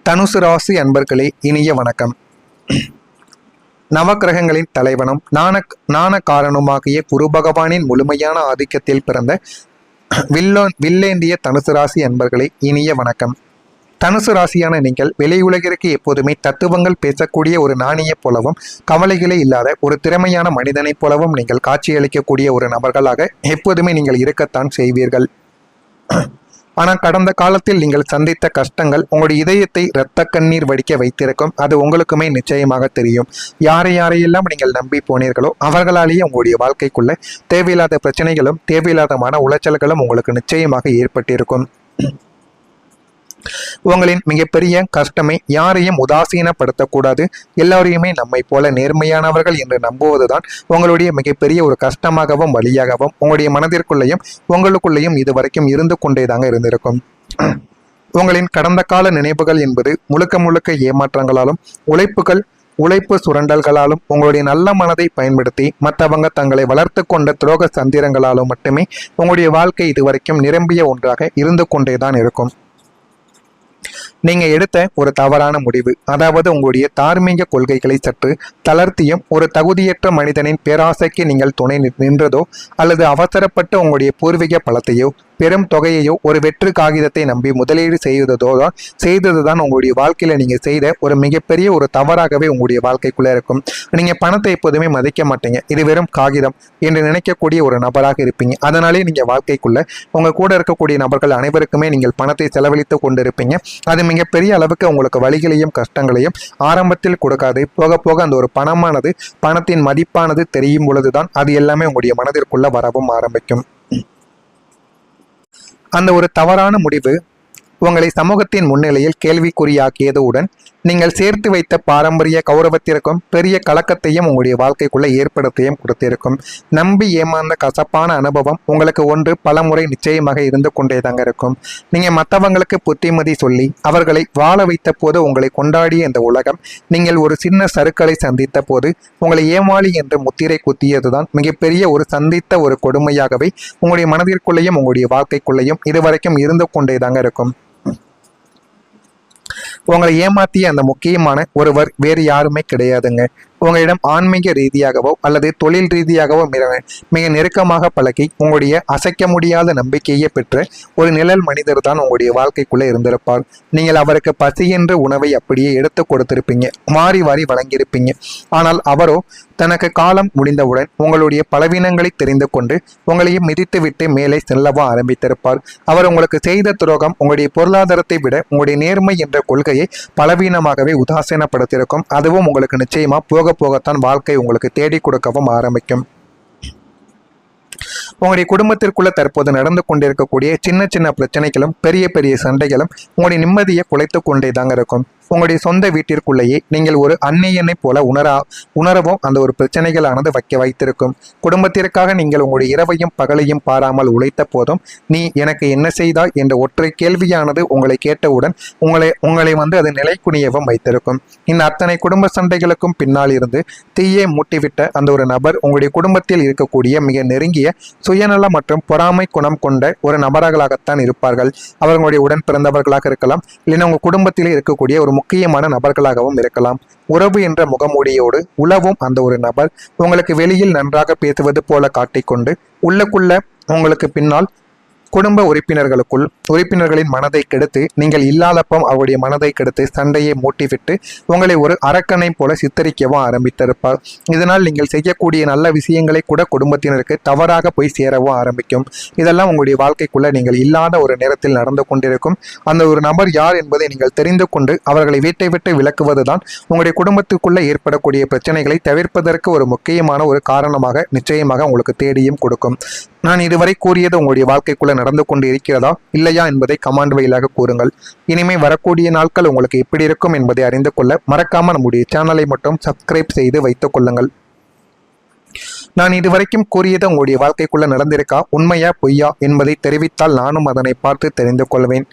தனுசு ராசி அன்பர்களே, இனிய வணக்கம். நவக்கிரகங்களின் தலைவனும் ஞான காரணமாகிய குரு பகவானின் முழுமையான ஆதிக்கத்தில் பிறந்த வில்லேந்திய தனுசு ராசி அன்பர்களே, இனிய வணக்கம். தனுசு ராசியான நீங்கள் வெளியுலகிற்கு எப்போதுமே தத்துவங்கள் பேசக்கூடிய ஒரு நாணய போலவும் கவலைகளே இல்லாத ஒரு திறமையான மனிதனைப் போலவும் நீங்கள் காட்சியளிக்கக்கூடிய ஒரு நபர்களாக எப்போதுமே நீங்கள் இருக்கத்தான் செய்வீர்கள். ஆனால் கடந்த காலத்தில் நீங்கள் சந்தித்த கஷ்டங்கள் உங்களுடைய இதயத்தை இரத்த கண்ணீர் வடிக்க வைத்திருக்கும். அது உங்களுக்குமே நிச்சயமாக தெரியும். யாரையெல்லாம் நீங்கள் நம்பி போனீர்களோ அவர்களாலேயே உங்களுடைய வாழ்க்கைக்குள்ள தேவையில்லாத பிரச்சனைகளும் தேவையில்லாத மன உளைச்சல்களும் உங்களுக்கு நிச்சயமாக ஏற்பட்டிருக்கும். உங்களின் மிகப்பெரிய கஷ்டமே யாரையும் உதாசீனப்படுத்தக்கூடாது. எல்லாரையுமே நம்மை போல நேர்மையானவர்கள் என்று நம்புவதுதான் உங்களுடைய மிகப்பெரிய ஒரு கஷ்டமாகவும் வழியாகவும் உங்களுடைய மனதிற்குள்ளேயும் உங்களுக்குள்ளேயும் இதுவரைக்கும் இருந்து கொண்டேதாங்க இருந்திருக்கும். உங்களின் கடந்த கால நினைவுகள் என்பது முழுக்க ஏமாற்றங்களாலும் உழைப்பு சுரண்டல்களாலும் உங்களுடைய நல்ல மனதை பயன்படுத்தி மற்றவங்க தங்களை வளர்த்து கொண்ட துரோக சந்திரங்களாலும் மட்டுமே உங்களுடைய வாழ்க்கை இதுவரைக்கும் நிரம்பிய ஒன்றாக இருந்து கொண்டேதான் இருக்கும். நீங்க எடுத்த ஒரு தவறான முடிவு, அதாவது உங்களுடைய தார்மீக கொள்கைகளை சற்று தளர்த்தியும் ஒரு தகுதியற்ற மனிதனின் பேராசைக்கு நீங்கள் துணை நின்றதோ அல்லது அவசரப்பட்டு உங்களுடைய பூர்வீக பலத்தையோ பெரும் தொகையையோ ஒரு வெற்று காகிதத்தை நம்பி முதலீடு செய்ததுதான் உங்களுடைய வாழ்க்கையில நீங்க செய்த ஒரு மிகப்பெரிய ஒரு தவறாகவே உங்களுடைய வாழ்க்கைக்குள்ள இருக்கும். நீங்க பணத்தை எப்போதுமே மதிக்க மாட்டீங்க. இது வெறும் காகிதம் என்று நினைக்கக்கூடிய ஒரு நபராக இருப்பீங்க. அதனாலே நீங்க வாழ்க்கைக்குள்ள உங்க கூட இருக்கக்கூடிய நபர்கள் அனைவருக்குமே நீங்கள் பணத்தை செலவழித்து கொண்டிருப்பீங்க. அது மிகப்பெரிய அளவுக்கு உங்களுக்கு வழிகளையும் கஷ்டங்களையும் ஆரம்பத்தில் கொடுக்காது. போக போக அந்த ஒரு பணத்தின் மதிப்பானது தெரியும் பொழுதுதான் அது எல்லாமே உங்களுடைய மனதிற்குள்ள வரவும் ஆரம்பிக்கும். அந்த ஒரு தவறான முடிவு உங்களை சமூகத்தின் முன்னிலையில் கேள்விக்குறியாக்கியதுடன் நீங்கள் சேர்த்து வைத்த பாரம்பரிய கௌரவத்திற்கும் பெரிய கலக்கத்தையும் உங்களுடைய வாழ்க்கைக்குள்ள ஏற்படுத்தியும் கொடுத்திருக்கும். நம்பி ஏமாந்த கசப்பான அனுபவம் உங்களுக்கு ஒன்று பல முறை நிச்சயமாக இருந்து கொண்டேதாங்க இருக்கும். நீங்க மற்றவங்களுக்கு புத்திமதி சொல்லி அவர்களை வாழ வைத்த போது உங்களை கொண்டாடிய இந்த உலகம் நீங்கள் ஒரு சின்ன சறுக்களை சந்தித்த போது உங்களை ஏமாளி என்று முத்திரை குத்தியதுதான் மிகப்பெரிய ஒரு சந்தித்த ஒரு கொடுமையாகவே உங்களுடைய மனதிற்குள்ளேயும் உங்களுடைய வாழ்க்கைக்குள்ளேயும் இதுவரைக்கும் இருந்து கொண்டேதாங்க இருக்கும். உங்களை ஏமாற்றிய அந்த முக்கியமான ஒருவர் வேறு யாருமே கிடையாதுங்க. உங்களிடம் ஆன்மீக ரீதியாகவோ அல்லது தொழில் ரீதியாகவோ மிக நெருக்கமாக பழகி உங்களுடைய அசைக்க முடியாத நம்பிக்கையை பெற்ற ஒரு நிழல் மனிதர் தான் உங்களுடைய வாழ்க்கைக்குள்ளே இருந்திருப்பார். நீங்கள் அவருக்கு பசி என்ற உணவை அப்படியே எடுத்து கொடுத்திருப்பீங்க, மாறி வழங்கியிருப்பீங்க. ஆனால் அவரோ தனக்கு காலம் முடிந்தவுடன் உங்களுடைய பலவீனங்களை தெரிந்து கொண்டு உங்களையும் மிதித்துவிட்டு மேலே செல்லவா ஆரம்பித்திருப்பார். அவர் உங்களுக்கு செய்த துரோகம் உங்களுடைய பொருளாதாரத்தை விட உங்களுடைய நேர்மை என்ற கொள்கையை பலவீனமாகவே உதாசீனப்படுத்தியிருக்கும். அதுவும் உங்களுக்கு நிச்சயமா போகத்தான் வாழ்க்கை உங்களுக்கு தேடி கொடுக்கவும் ஆரம்பிக்கும். உங்களுடைய குடும்பத்திற்குள்ள தற்போது நடந்து கொண்டிருக்கக்கூடிய சின்ன பிரச்சனைகளும் பெரிய சண்டைகளும் உங்களுடைய நிம்மதியை குலைத்து கொண்டே தாங்க இருக்கும். உங்களுடைய சொந்த வீட்டிற்குள்ளேயே நீங்கள் ஒரு அந்நியனை போல உணரவும் அந்த ஒரு பிரச்சனைகளானது வைத்திருக்கும். குடும்பத்திற்காக நீங்கள் உங்களுடைய இரவையும் பகலையும் பாராமல் உழைத்த போதும் நீ எனக்கு என்ன செய்தாய் என்ற ஒற்றை கேள்வியானது உங்களை கேட்டவுடன் உங்களை அது நிலைக்குனியவும் வைத்திருக்கும். இந்த அத்தனை குடும்ப சண்டைகளுக்கும் பின்னால் இருந்து தீயை மூட்டிவிட்ட அந்த ஒரு நபர் உங்களுடைய குடும்பத்தில் இருக்கக்கூடிய மிக நெருங்கிய சுயநல மற்றும் பொறாமை குணம் கொண்ட ஒரு நபர்களாகத்தான் இருப்பார்கள். அவர்களுடைய உடன் பிறந்தவர்களாக இருக்கலாம், இல்லைன்னா உங்க குடும்பத்திலே இருக்கக்கூடிய ஒரு முக்கியமான நபர்களாகவும் இருக்கலாம். உறவு என்ற முகமூடியோடு உலவும் அந்த ஒரு நபர் உங்களுக்கு வெளியில் நன்றாக பேசுவது போல காட்டிக்கொண்டு உள்ளுக்குள்ள உங்களுக்கு பின்னால் குடும்ப உறுப்பினர்களின் மனதை கெடுத்து நீங்கள் இல்லாதப்பம் அவருடைய மனதை கெடுத்து சண்டையை மூட்டிவிட்டு உங்களை ஒரு அரக்கனை போல சித்தரிக்கவும் ஆரம்பித்திருப்பார். இதனால் நீங்கள் செய்யக்கூடிய நல்ல விஷயங்களை கூட குடும்பத்தினருக்கு தவறாக போய் சேரவும் ஆரம்பிக்கும். இதெல்லாம் உங்களுடைய வாழ்க்கைக்குள்ள நீங்கள் இல்லாத ஒரு நேரத்தில் நடந்து கொண்டிருக்கும். அந்த ஒரு நபர் யார் என்பதை நீங்கள் தெரிந்து கொண்டு அவர்களை வீட்டை விட்டு விலக்குவதுதான் உங்களுடைய குடும்பத்துக்குள்ள ஏற்படக்கூடிய பிரச்சனைகளை தவிர்ப்பதற்கு ஒரு முக்கியமான ஒரு காரணமாக நிச்சயமாக உங்களுக்கு தேடியும் கொடுக்கும். நான் இதுவரை கூறியது உங்களுடைய வாழ்க்கைக்குள்ள நடந்து கொண்டு இருக்கிறதா இல்லையா என்பதை கமெண்ட் வழியாக கூறுங்கள். இனிமே வரக்கூடிய நாட்கள் உங்களுக்கு எப்படி இருக்கும் என்பதை அறிந்து கொள்ள மறக்காம நம்முடைய சேனலை மட்டும் சப்ஸ்கிரைப் செய்து வைத்துக் கொள்ளுங்கள். நான் இதுவரைக்கும் கூறியது உங்களுடைய வாழ்க்கைக்குள்ள நடந்திருக்கா, உண்மையா பொய்யா என்பதை தெரிவித்தால் நானும் அதனை பார்த்து தெரிந்து கொள்வேன்.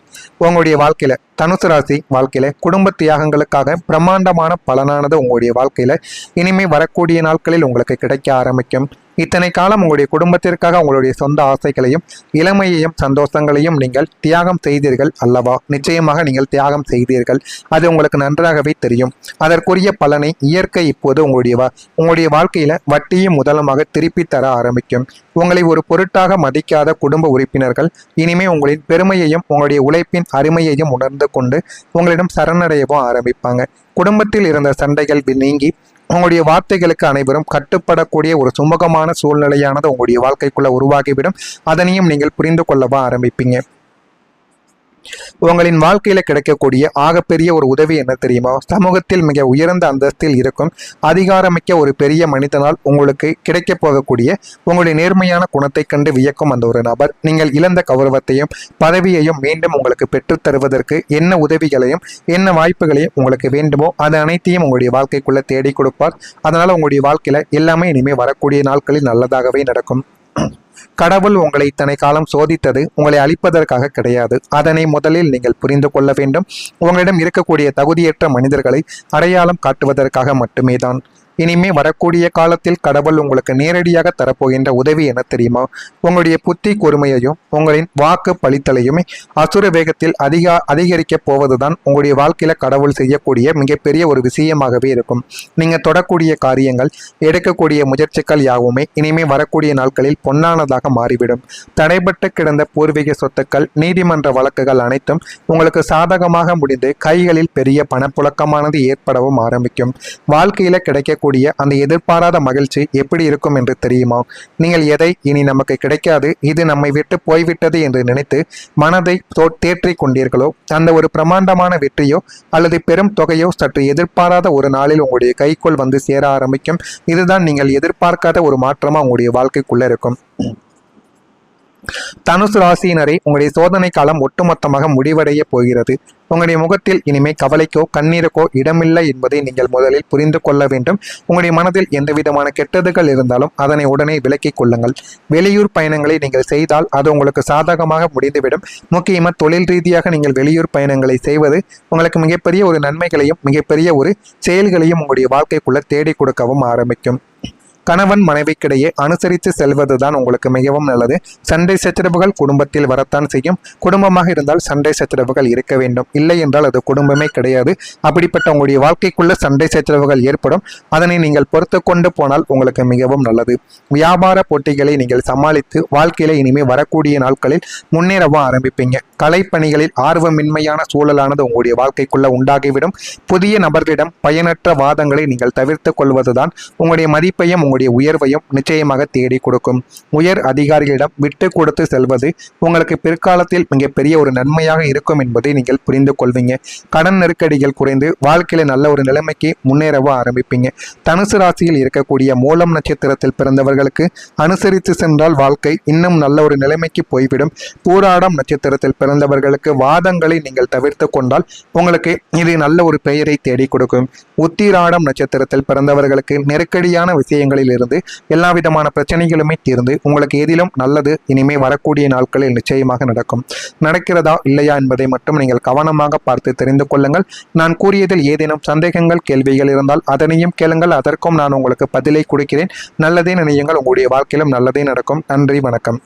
உங்களுடைய வாழ்க்கையில தனுசு ராசி வாழ்க்கையில குடும்ப தியாகங்களுக்காக பிரம்மாண்டமான பலனானது உங்களுடைய வாழ்க்கையில இனிமே வரக்கூடிய நாட்களில் உங்களுக்கு கிடைக்க ஆரம்பிக்கும். இத்தனை காலம் உங்களுடைய குடும்பத்திற்காக உங்களுடைய சொந்த ஆசைகளையும் இளமையையும் சந்தோஷங்களையும் நீங்கள் தியாகம் செய்தீர்கள் அல்லவா? நிச்சயமாக நீங்கள் தியாகம் செய்தீர்கள், அது உங்களுக்கு நன்றாகவே தெரியும். அதற்குரிய பலனை இயற்கை இப்போது உங்களுடைய வாழ்க்கையில வட்டியும் முதலமாக திருப்பி தர ஆரம்பிக்கும். உங்களை ஒரு பொருட்டாக மதிக்காத குடும்ப உறுப்பினர்கள் இனிமே உங்களின் பெருமையையும் உங்களுடைய உழைப்பின் அருமையையும் உணர்ந்து கொண்டு உங்களிடம் சரணடையவும் ஆரம்பிப்பாங்க. குடும்பத்தில் இருந்த சண்டைகள் நீங்கி உங்களுடைய வார்த்தைகளுக்கு அனைவரும் கட்டுப்படக்கூடிய ஒரு சுமூகமான சூழ்நிலையானது உங்களுடைய வாழ்க்கைக்குள்ள உருவாகிவிடும். அதனையும் நீங்கள் புரிந்து கொள்ளவா ஆரம்பிப்பீங்க. உங்களின் வாழ்க்கையில கிடைக்கக்கூடிய ஆகப்பெரிய ஒரு உதவி என்ன தெரியுமா? சமூகத்தில் மிக உயர்ந்த அந்தஸ்தில் இருக்கும் அதிகாரமிக்க ஒரு பெரிய மனிதனால் உங்களுக்கு கிடைக்க போகக்கூடிய உங்களுடைய நேர்மையான குணத்தை கண்டு வியக்கும் அந்த ஒரு நபர் நீங்கள் இழந்த கௌரவத்தையும் பதவியையும் மீண்டும் உங்களுக்கு பெற்றுத் தருவதற்கு என்ன உதவிகளையும் என்ன வாய்ப்புகளையும் உங்களுக்கு வேண்டுமோ அது அனைத்தையும் உங்களுடைய வாழ்க்கைக்குள்ள தேடி கொடுப்பார். அதனால உங்களுடைய வாழ்க்கையில எல்லாமே இனிமே வரக்கூடிய நாட்களில் நல்லதாகவே நடக்கும். கடவுள் உங்களை இத்தனை காலம் சோதித்தது உங்களை அழிப்பதற்காக கிடையாது. அதனை முதலில் நீங்கள் புரிந்து கொள்ள வேண்டும். உங்களிடம் இருக்கக்கூடிய தகுதியற்ற மனிதர்களை அடையாளம் காட்டுவதற்காக மட்டுமே தான். இனிமே வரக்கூடிய காலத்தில் கடவுள் உங்களுக்கு நேரடியாக தரப்போகின்ற உதவி என்ன தெரியுமா? உங்களுடைய புத்தி கூர்மையையும் உங்களின் வாக்கு பளித்தலையுமே அசுர வேகத்தில் அதிகரிக்க போவதுதான் உங்களுடைய வாழ்க்கையில கடவுள் செய்யக்கூடிய மிகப்பெரிய ஒரு விஷயமாகவே இருக்கும். நீங்க தொடக்கூடிய காரியங்கள் எடுக்கக்கூடிய முயற்சிகள் யாவுமே இனிமே வரக்கூடிய நாட்களில் பொன்னானதாக மாறிவிடும். தடைபட்டு கிடந்த பூர்வீக சொத்துக்கள் நீதிமன்ற வழக்குகள் அனைத்தும் உங்களுக்கு சாதகமாக முடிந்து கைகளில் பெரிய பணப்புழக்கமானது ஏற்படவும் ஆரம்பிக்கும். வாழ்க்கையில கிடைக்க அந்த எதிர்பாராத மகிழ்ச்சி எப்படி இருக்கும் என்று தெரியுமா? நீங்கள் எதை இனி நமக்கு கிடைக்காது, இது நம்மை விட்டு போய்விட்டது என்று நினைத்து மனதை தேற்றிக் கொண்டீர்களோ அந்த ஒரு பிரமாண்டமான வெற்றியோ அல்லது பெரும் தொகையோ சற்று எதிர்பாராத ஒரு நாளில் உங்களுடைய கைக்குள் வந்து சேர ஆரம்பிக்கும். இதுதான் நீங்கள் எதிர்பார்க்காத ஒரு மாற்றமா உங்களுடைய வாழ்க்கைக்குள்ள இருக்கும். தனுசு ராசியினரை உங்களுடைய சோதனை காலம் ஒட்டுமொத்தமாக முடிவடைய போகிறது. உங்களுடைய முகத்தில் இனிமே கவலைக்கோ கண்ணீருக்கோ இடமில்லை என்பதை நீங்கள் முதலில் புரிந்து கொள்ள வேண்டும். உங்களுடைய மனதில் எந்த விதமான கெட்டதுகள் இருந்தாலும் அதனை உடனே விலக்கிக் கொள்ளுங்கள். வெளியூர் பயணங்களை நீங்கள் செய்தால் அது உங்களுக்கு சாதகமாக முடிந்துவிடும். முக்கியமாக தொழில் ரீதியாக நீங்கள் வெளியூர் பயணங்களை செய்வது உங்களுக்கு மிகப்பெரிய ஒரு நன்மைகளையும் மிகப்பெரிய ஒரு செயல்களையும் உங்களுடைய வாழ்க்கைக்குள்ள தேடி கொடுக்கவும் ஆரம்பிக்கும். கணவன் மனைவிக்கிடையே அனுசரித்து செல்வதுதான் உங்களுக்கு மிகவும் நல்லது. சண்டை சச்சரவுகள் குடும்பத்தில் வரத்தான் செய்யும். குடும்பமாக இருந்தால் சண்டை சச்சரவுகள் இருக்க வேண்டும், இல்லை என்றால் அது குடும்பமே கிடையாது. அப்படிப்பட்ட உங்களுடைய வாழ்க்கைக்குள்ள சண்டை சச்சரவுகள் ஏற்படும். அதனை நீங்கள் பொறுத்து கொண்டு போனால் உங்களுக்கு மிகவும் நல்லது. வியாபார போட்டிகளை நீங்கள் சமாளித்து வாழ்க்கையில இனிமே வரக்கூடிய நாட்களில் முன்னேறவும் ஆரம்பிப்பீங்க. கலைப்பணிகளில் ஆர்வமின்மையான சூழலானது உங்களுடைய வாழ்க்கைக்குள்ள உண்டாகிவிடும். புதிய நபர்களிடம் பயனற்ற வாதங்களை நீங்கள் தவிர்த்து கொள்வதுதான் உங்களுடைய மதிப்பையும் உங்களுடைய உயர்வையும் நிச்சயமாக தேடி கொடுக்கும். உயர் அதிகாரிகளிடம் விட்டு கொடுத்து செல்வது உங்களுக்கு பிற்காலத்தில் மிகப்பெரிய ஒரு நன்மையாக இருக்கும் என்பதை நீங்கள் புரிந்து கொள்வீங்க. கடன் நெருக்கடிகள் குறைந்து வாழ்க்கையில நல்ல ஒரு நிலைமைக்கு முன்னேறவும் ஆரம்பிப்பீங்க. தனுசு ராசியில் இருக்கக்கூடிய மூலம் நட்சத்திரத்தில் பிறந்தவர்களுக்கு அனுசரித்து சென்றால் வாழ்க்கை இன்னும் நல்ல ஒரு நிலைமைக்கு போய்விடும். பூராடம் நட்சத்திரத்தில் பிறந்தவர்களுக்கு வாதங்களை நீங்கள் தவிர்த்து கொண்டால் உங்களுக்கு இது நல்ல ஒரு பெயரை தேடி கொடுக்கும். உத்திராடம் நட்சத்திரத்தில் பிறந்தவர்களுக்கு நெருக்கடியான விஷயங்களில் இருந்து எல்லா விதமான பிரச்சனைகளுமே தீர்ந்து உங்களுக்கு எதிலும் நல்லது இனிமே வரக்கூடிய நாட்களில் நிச்சயமாக நடக்கும். நடக்கிறதா இல்லையா என்பதை மட்டும் நீங்கள் கவனமாக பார்த்து தெரிந்து கொள்ளுங்கள். நான் கூறியதில் ஏதேனும் சந்தேகங்கள் கேள்விகள் இருந்தால் அதனையும் கேளுங்கள். அதற்கும் நான் உங்களுக்கு பதிலை கொடுக்கிறேன். நல்லதே நினையுங்கள், உங்களுடைய வாழ்க்கையிலும் நல்லதே நடக்கும். நன்றி, வணக்கம்.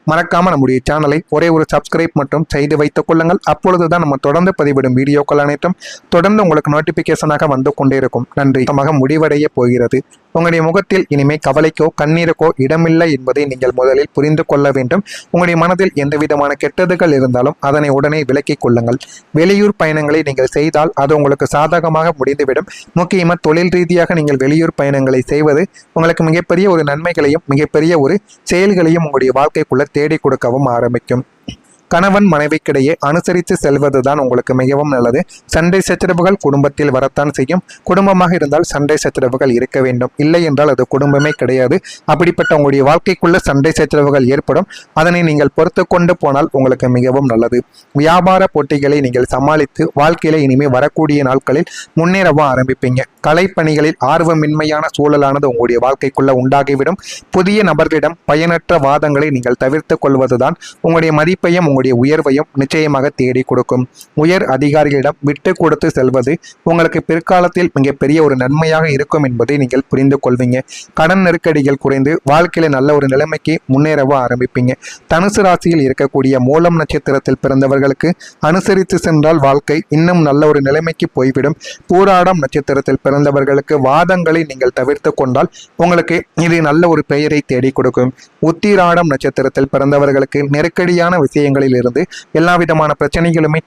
மறக்காம நம்முடைய சேனலை ஒரே ஒரு சப்ஸ்கிரைப் மட்டும் செய்து வைத்துக் கொள்ளுங்கள். அப்பொழுதுதான் நம்ம தொடர்ந்து பதிவிடும் வீடியோக்கள் அனைத்தும் தொடர்ந்து உங்களுக்கு நோட்டிபிகேஷனாக வந்து கொண்டே இருக்கும். நன்றி. முடிவடைய போகிறது. உங்களுடைய முகத்தில் இனிமே கவலைக்கோ கண்ணீருக்கோ இடமில்லை என்பதை நீங்கள் முதலில் புரிந்து கொள்ள வேண்டும். உங்களுடைய மனதில் எந்த விதமான கெட்டதுகள் இருந்தாலும் அதனை உடனே விலக்கிக் கொள்ளுங்கள். வெளியூர் பயணங்களை நீங்கள் செய்தால் அது உங்களுக்கு சாதகமாக முடிந்துவிடும். முக்கியமாக தொழில் ரீதியாக நீங்கள் வெளியூர் பயணங்களை செய்வது உங்களுக்கு மிகப்பெரிய ஒரு நன்மைகளையும் மிகப்பெரிய ஒரு செயல்களையும் உங்களுடைய வாழ்க்கைக்குள்ள தேடி கொடுக்கவும் ஆரம்பிக்கும். கணவன் மனைவிக்கிடையே அனுசரித்து செல்வதுதான் உங்களுக்கு மிகவும் நல்லது. சண்டை சச்சரவுகள் குடும்பத்தில் வரத்தான் செய்யும். குடும்பமாக இருந்தால் சண்டை சச்சரவுகள் இருக்க வேண்டும், இல்லை என்றால் அது குடும்பமே கிடையாது. அப்படிப்பட்ட உங்களுடைய வாழ்க்கைக்குள்ள சண்டை சச்சரவுகள் ஏற்படும். அதனை நீங்கள் பொறுத்து கொண்டு போனால் உங்களுக்கு மிகவும் நல்லது. வியாபார போட்டிகளை நீங்கள் சமாளித்து வாழ்க்கையில இனிமே வரக்கூடிய நாட்களில் முன்னேறவும் ஆரம்பிப்பீங்க. கலைப்பணிகளில் ஆர்வமின்மையான சூழலானது உங்களுடைய வாழ்க்கைக்குள்ள உண்டாகிவிடும். புதிய நபர்களிடம் பயனற்ற வாதங்களை நீங்கள் தவிர்த்து கொள்வதுதான் உங்களுடைய மதிப்பையும் உங்களுடைய உயர்வையும் நிச்சயமாக தேடி கொடுக்கும். உயர் அதிகாரிகளிடம் விட்டு கொடுத்து செல்வது உங்களுக்கு பிற்காலத்தில் மிகப்பெரிய ஒரு நன்மையாக இருக்கும் என்பதை நீங்கள் புரிந்து கொள்வீங்க. கடன் நெருக்கடிகள் குறைந்து வாழ்க்கையில நல்ல ஒரு நிலைமைக்கு முன்னேறவ ஆரம்பிப்பீங்க. தனுசு ராசியில் இருக்கக்கூடிய மூலம் நட்சத்திரத்தில் பிறந்தவர்களுக்கு அனுசரித்து சென்றால் வாழ்க்கை இன்னும் நல்ல ஒரு நிலைமைக்கு போய்விடும். பூராடம் நட்சத்திரத்தில் பிறந்தவர்களுக்கு வாதங்களை நீங்கள் தவிர்த்து கொண்டால் உங்களுக்கு இது நல்ல ஒரு பெயரை தேடி கொடுக்கும். உத்திராடம் நட்சத்திரத்தில் பிறந்தவர்களுக்கு நெருக்கடியான விஷயங்களில் இருந்து எல்லா விதமான பிரச்சனைகளுமே